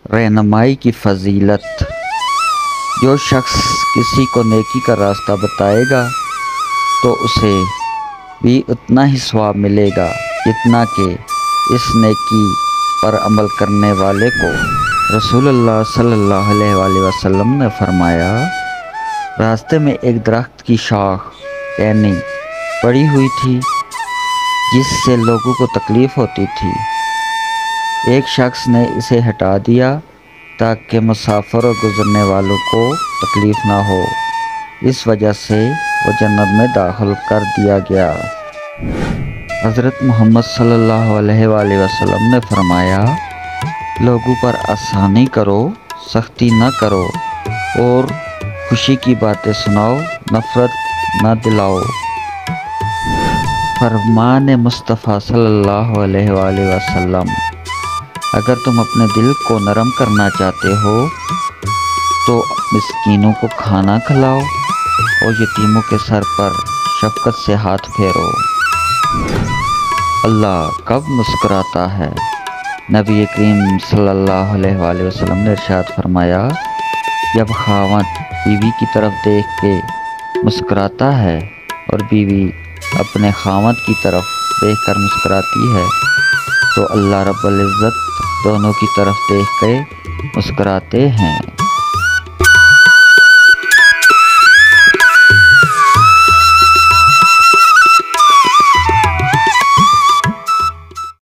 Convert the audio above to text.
रहनुमाई की फजीलत। जो शख्स किसी को नेकी का रास्ता बताएगा तो उसे भी उतना ही सवाब मिलेगा जितना कि इस नेकी पर अमल करने वाले को। रसूलुल्लाह सल्लल्लाहु अलैहि वसल्लम ने फरमाया, रास्ते में एक दरख्त की शाख टहनी पड़ी हुई थी जिससे लोगों को तकलीफ़ होती थी। एक शख्स ने इसे हटा दिया ताकि मुसाफिर और गुज़रने वालों को तकलीफ़ ना हो। इस वजह से वो जन्नत में दाखिल कर दिया गया। हज़रत मोहम्मद सल्लल्लाहु अलैहि वसल्लम ने फरमाया, लोगों पर आसानी करो, सख्ती न करो और खुशी की बातें सुनाओ, नफ़रत न दिलाओ। फरमान मुस्तफ़ा सल्लल्लाहु अलैहि वसल्लम, अगर तुम अपने दिल को नरम करना चाहते हो तो मिस्कीनों को खाना खिलाओ और यतीमों के सर पर शफ़क़त से हाथ फेरो। अल्लाह कब मुस्कुराता है। नबी करीम सल्लल्लाहु अलैहि वसल्लम ने इरशाद फरमाया, जब खावंद बीवी की तरफ देख के मुस्कुराता है और बीवी अपने खावंद की तरफ देख कर मुस्कुराती है तो अल्लाह रब्बुल इज़्ज़त दोनों की तरफ देख के मुस्कुराते हैं।